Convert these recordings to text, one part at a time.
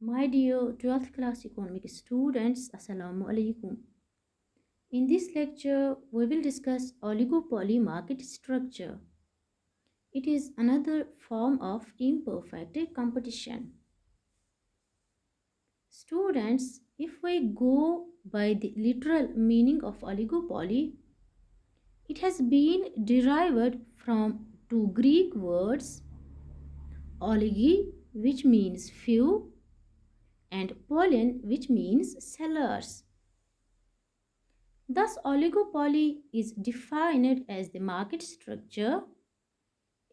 My dear 12th class economic students, Assalamu alaikum. In this lecture, we will discuss oligopoly market structure. It is another form of imperfect competition. Students, if we go by the literal meaning of oligopoly, it has been derived from two Greek words, oligy, which means few, and pollen, which means sellers. Thus, oligopoly is defined as the market structure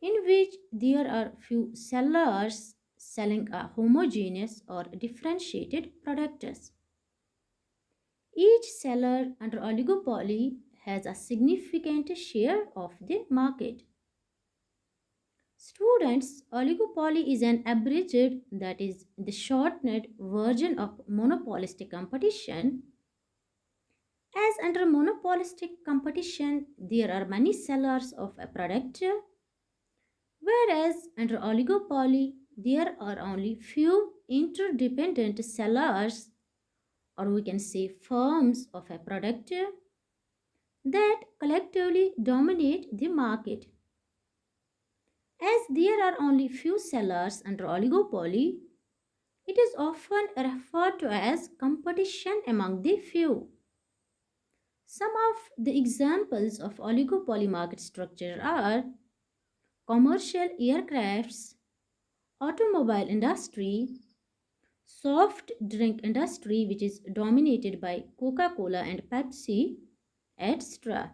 in which there are few sellers selling a homogeneous or differentiated products. Each seller under oligopoly has a significant share of the market. Students, oligopoly is an abridged, that is, the shortened version of monopolistic competition. As under monopolistic competition, there are many sellers of a product, whereas under oligopoly, there are only few interdependent sellers, or we can say firms of a product, that collectively dominate the market. As there are only few sellers under oligopoly, it is often referred to as competition among the few. Some of the examples of oligopoly market structure are commercial aircrafts, automobile industry, soft drink industry, which is dominated by Coca-Cola and Pepsi, etc.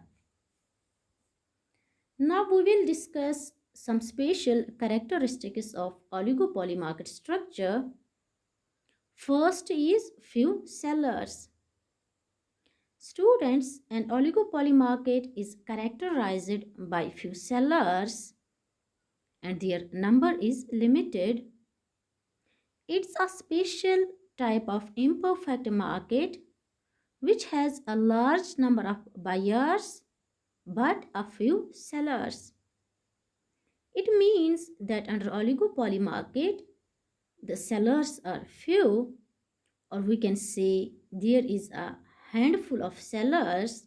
Now we will discuss some special characteristics of oligopoly market structure. First is few sellers. Students, an oligopoly market is characterized by few sellers and their number is limited. It's a special type of imperfect market which has a large number of buyers but a few sellers. It means that under oligopoly market, the sellers are few, or we can say there is a handful of sellers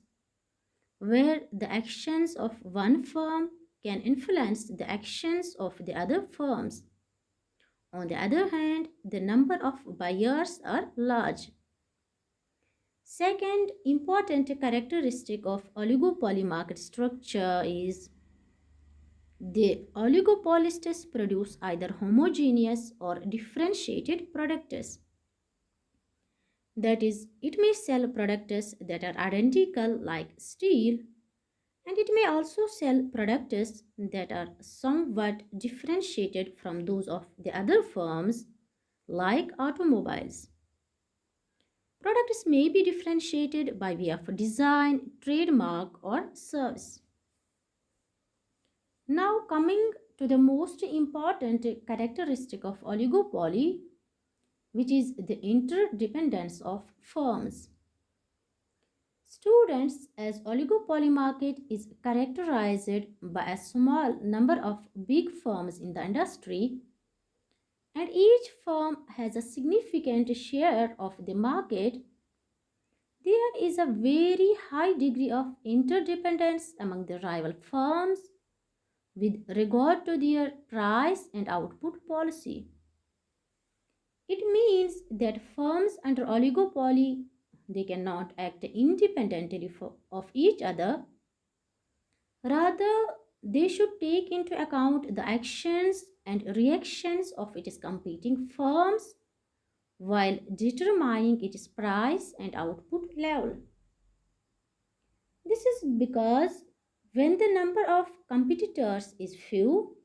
where the actions of one firm can influence the actions of the other firms. On the other hand, the number of buyers are large. Second important characteristic of oligopoly market structure is the oligopolists produce either homogeneous or differentiated products. That is, it may sell products that are identical like steel, and it may also sell products that are somewhat differentiated from those of the other firms like automobiles. Products may be differentiated by way of design, trademark, or service. Now, coming to the most important characteristic of oligopoly, which is the interdependence of firms. Students, as oligopoly market is characterized by a small number of big firms in the industry, and each firm has a significant share of the market. There is a very high degree of interdependence among the rival firms with regard to their price and output policy. It means that firms under oligopoly, they cannot act independently of each other. Rather, they should take into account the actions and reactions of its competing firms while determining its price and output level. This is because when the number of competitors is few,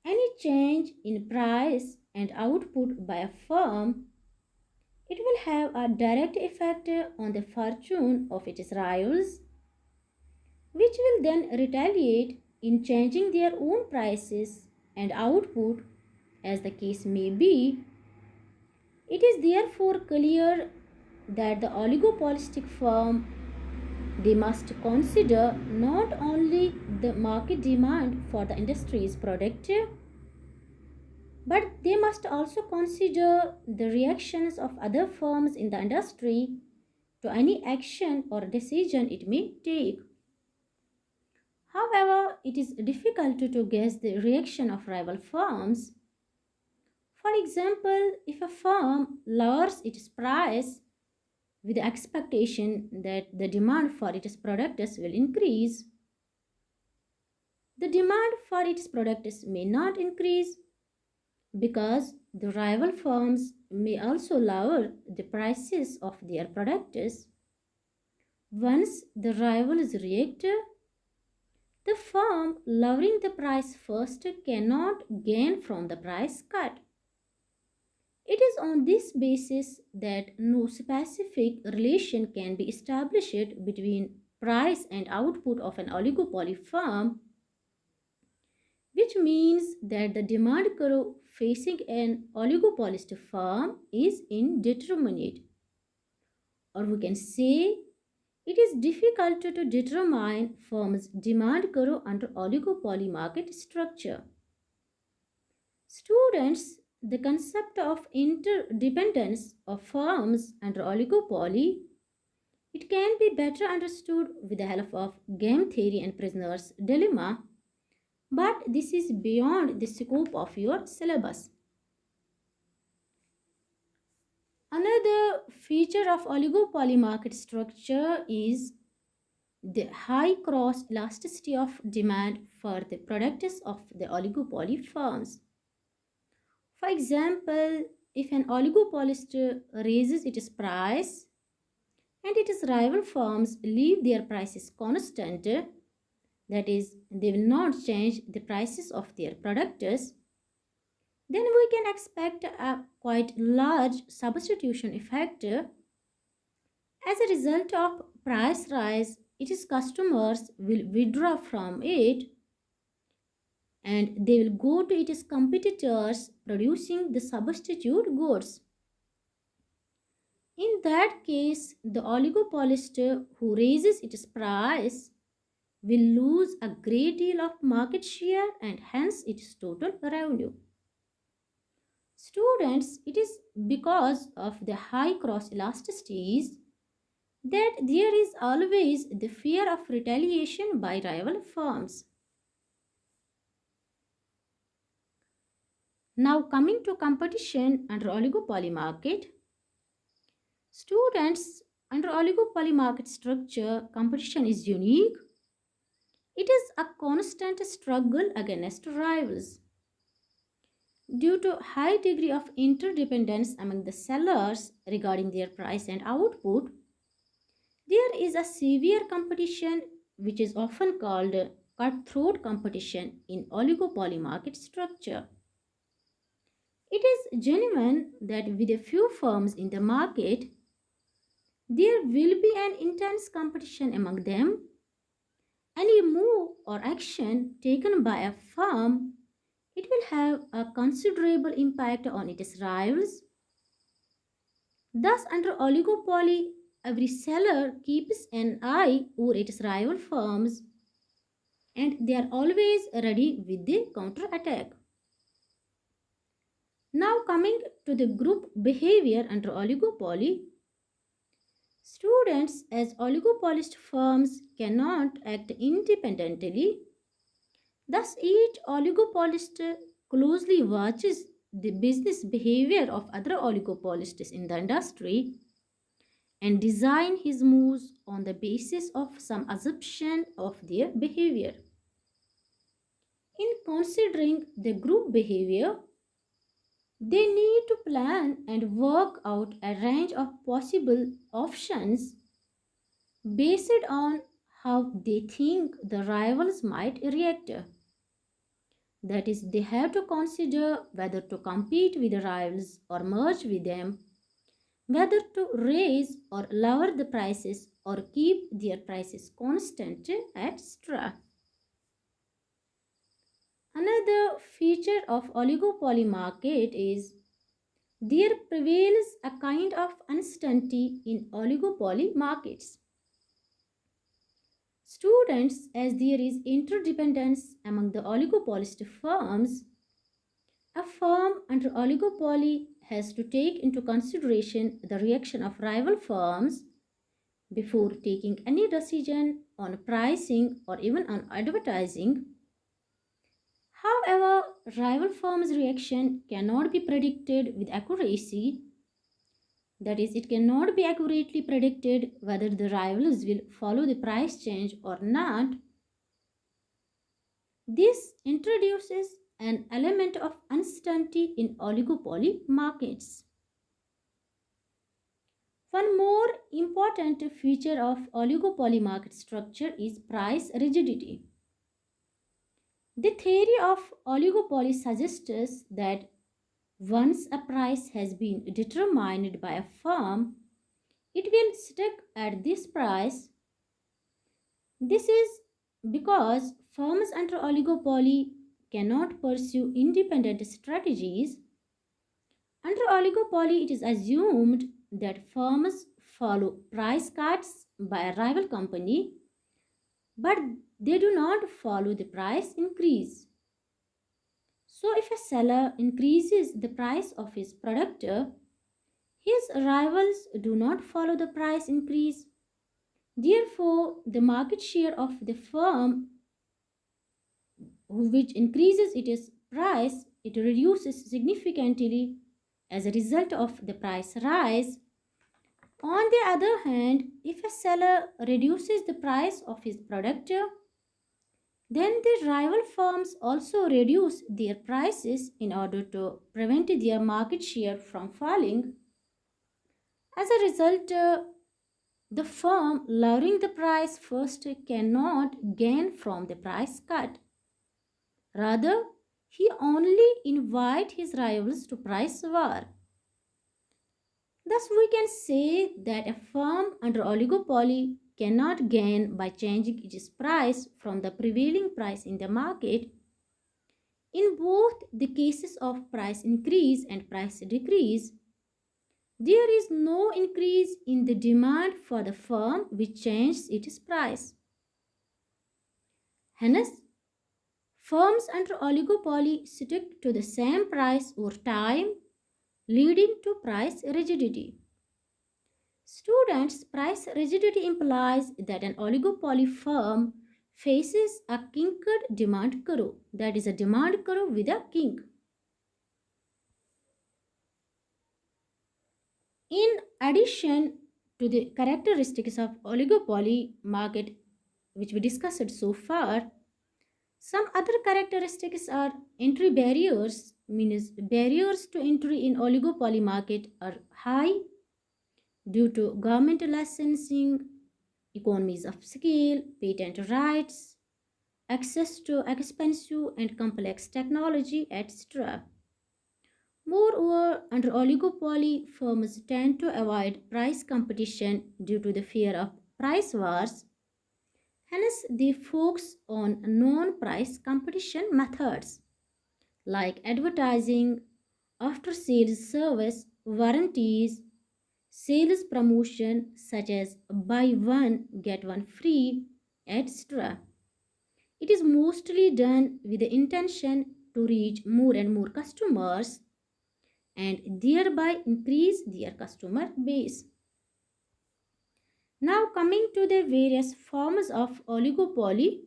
any change in price and output by a firm, it will have a direct effect on the fortune of its rivals, which will then retaliate in changing their own prices and output as the case may be. It is therefore clear that the oligopolistic firm, they must consider not only the market demand for the industry's product But they must also consider the reactions of other firms in the industry to any action or decision it may take. However, it is difficult to guess the reaction of rival firms. For example, if a firm lowers its price with the expectation that the demand for its products will increase, the demand for its products may not increase because the rival firms may also lower the prices of their products. Once the rivals react, the firm lowering the price first cannot gain from the price cut. It is on this basis that no specific relation can be established between price and output of an oligopoly firm, which means that the demand curve facing an oligopolist firm is indeterminate. Or we can say it is difficult to determine firms' demand curve under oligopoly market structure. Students, the concept of interdependence of firms under oligopoly, it can be better understood with the help of game theory and prisoner's dilemma, but this is beyond the scope of your syllabus. Another feature of oligopoly market structure is the high cross elasticity of demand for the products of the oligopoly firms. For example, if an oligopolist raises its price and its rival firms leave their prices constant, that is, they will not change the prices of their products, then we can expect a quite large substitution effect. As a result of price rise, its customers will withdraw from it and they will go to its competitors producing the substitute goods. In that case, the oligopolist who raises its price will lose a great deal of market share and hence its total revenue. Students, it is because of the high cross elasticities that there is always the fear of retaliation by rival firms. Now, coming to competition under oligopoly market, students under oligopoly market structure, competition is unique. It is a constant struggle against rivals. Due to high degree of interdependence among the sellers regarding their price and output, there is a severe competition which is often called cutthroat competition in oligopoly market structure. It is genuine that with a few firms in the market, there will be an intense competition among them. Any move or action taken by a firm, it will have a considerable impact on its rivals. Thus, under oligopoly, every seller keeps an eye over its rival firms and they are always ready with the counter attack. Now, coming to the group behavior under oligopoly, students as oligopolist firms cannot act independently. Thus, each oligopolist closely watches the business behavior of other oligopolists in the industry and design his moves on the basis of some assumption of their behavior. In considering the group behavior, they need to plan and work out a range of possible options based on how they think the rivals might react. That is, they have to consider whether to compete with the rivals or merge with them, whether to raise or lower the prices or keep their prices constant, etc. Another feature of oligopoly market is there prevails a kind of uncertainty in oligopoly markets. Students, as there is interdependence among the oligopolist firms, A firm under oligopoly has to take into consideration the reaction of rival firms before taking any decision on pricing or even on advertising. However, rival firms' reaction cannot be predicted with accuracy. That is, it cannot be accurately predicted whether the rivals will follow the price change or not. This introduces an element of uncertainty in oligopoly markets. One more important feature of oligopoly market structure is price rigidity. The theory of oligopoly suggests that once a price has been determined by a firm, it will stick at this price. This is because firms under oligopoly cannot pursue independent strategies. Under oligopoly, it is assumed that firms follow price cuts by a rival company, but they do not follow the price increase. So, if a seller increases the price of his product, his rivals do not follow the price increase. Therefore, the market share of the firm which increases its price, it reduces significantly as a result of the price rise. On the other hand, if a seller reduces the price of his product, then the rival firms also reduce their prices in order to prevent their market share from falling. As a result, the firm lowering the price first cannot gain from the price cut. Rather, he only invite his rivals to price war. Thus, we can say that a firm under oligopoly cannot gain by changing its price from the prevailing price in the market. In both the cases of price increase and price decrease, there is no increase in the demand for the firm which changes its price. Hence, firms under oligopoly stick to the same price over time, leading to price rigidity. Students, price rigidity implies that an oligopoly firm faces a kinked demand curve, that is, a demand curve with a kink. In addition to the characteristics of oligopoly market which we discussed so far, some other characteristics are entry barriers, means barriers to entry in oligopoly market are high due to government licensing, economies of scale, patent rights, access to expensive and complex technology, etc. Moreover, under oligopoly, firms tend to avoid price competition due to the fear of price wars. Hence, they focus on non price competition methods like advertising, after sales service, warranties, sales promotion such as buy one get one free, etc. It is mostly done with the intention to reach more and more customers and thereby increase their customer base. Now, coming to the various forms of oligopoly,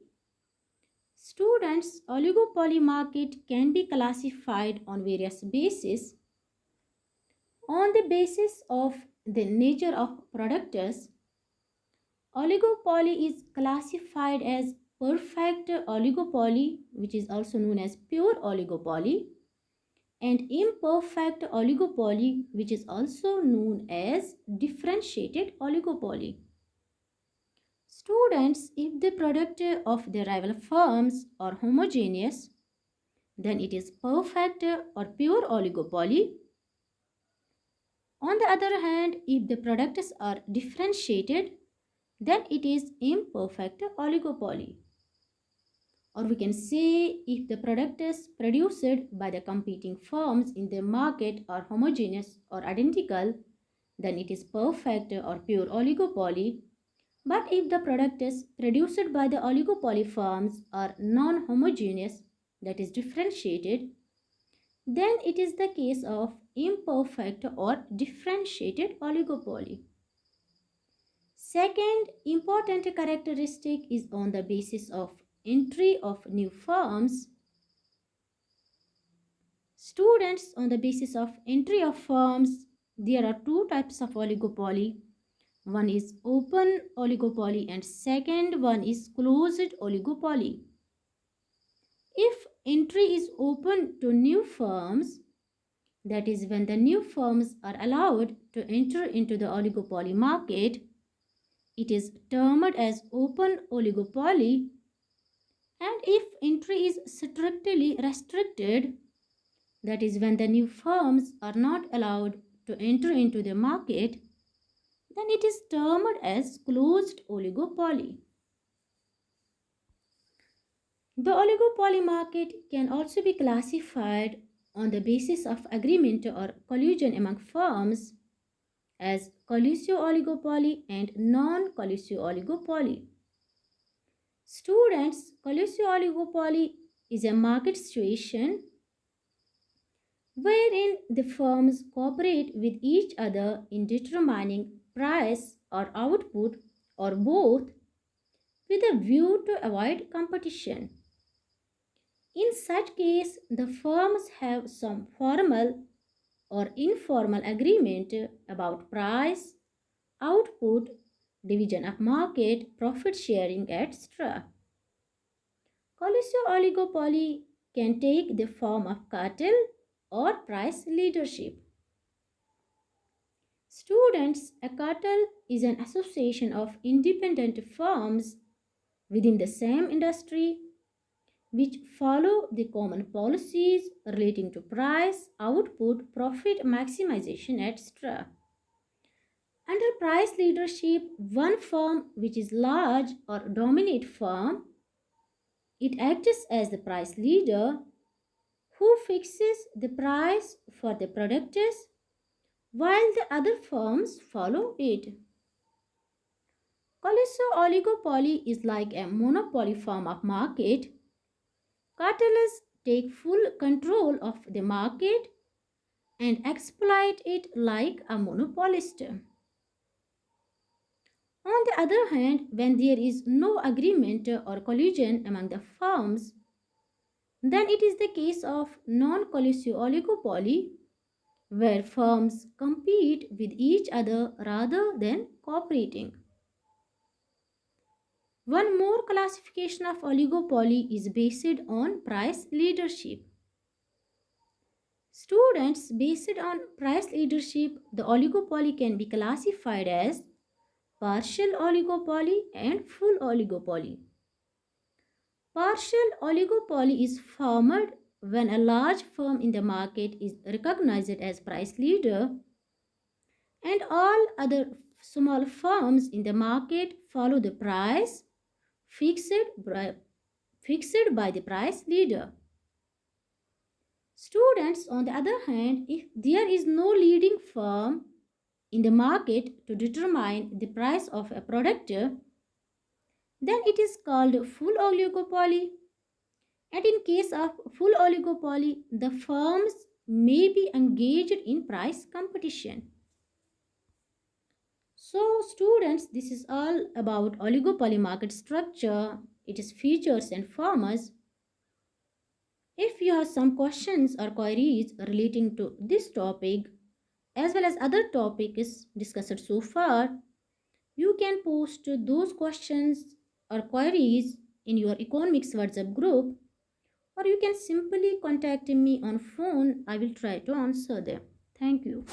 students, oligopoly market can be classified on various bases. On the basis of the nature of products, oligopoly is classified as perfect oligopoly, which is also known as pure oligopoly, and imperfect oligopoly, which is also known as differentiated oligopoly. Students, if the product of the rival firms are homogeneous, then it is perfect or pure oligopoly. On the other hand, if the products are differentiated, then it is imperfect oligopoly. Or we can say if the products produced by the competing firms in the market are homogeneous or identical, then it is perfect or pure oligopoly. But if the products produced by the oligopoly firms are non-homogeneous, that is differentiated, then it is the case of imperfect or differentiated oligopoly. Second important characteristic is on the basis of entry of new firms. Students, on the basis of entry of firms, there are two types of oligopoly. One is open oligopoly and second one is closed oligopoly. If entry is open to new firms, that is when the new firms are allowed to enter into the oligopoly market, it is termed as open oligopoly. And if entry is strictly restricted, that is when the new firms are not allowed to enter into the market, then it is termed as closed oligopoly. The oligopoly market can also be classified on the basis of agreement or collusion among firms as collusive oligopoly and non-collusive oligopoly. Students, collusive oligopoly is a market situation wherein the firms cooperate with each other in determining price or output or both with a view to avoid competition. In such case, the firms have some formal or informal agreement about price, output, division of market, profit sharing, etc. Collusive oligopoly can take the form of cartel or price leadership. Students, a cartel is an association of independent firms within the same industry which follow the common policies relating to price, output, profit maximization, etc. Under price leadership, one firm which is large or dominant firm, it acts as the price leader who fixes the price for the products while the other firms follow it. Collusive oligopoly is like a monopoly form of market. Cartels take full control of the market and exploit it like a monopolist. On the other hand, when there is no agreement or collusion among the firms, then it is the case of non-collusive oligopoly where firms compete with each other rather than cooperating. One more classification of oligopoly is based on price leadership. Students, based on price leadership, the oligopoly can be classified as partial oligopoly and full oligopoly. Partial oligopoly is formed when a large firm in the market is recognized as price leader and all other small firms in the market follow the price fixed by the price leader. Students, on the other hand, if there is no leading firm in the market to determine the price of a product, then it is called full oligopoly. And in case of full oligopoly, the firms may be engaged in price competition. So students, this is all about oligopoly market structure, its features and forms. If you have some questions or queries relating to this topic as well as other topics discussed so far, you can post those questions or queries in your economics WhatsApp group, or you can simply contact me on phone. I will try to answer them. Thank you.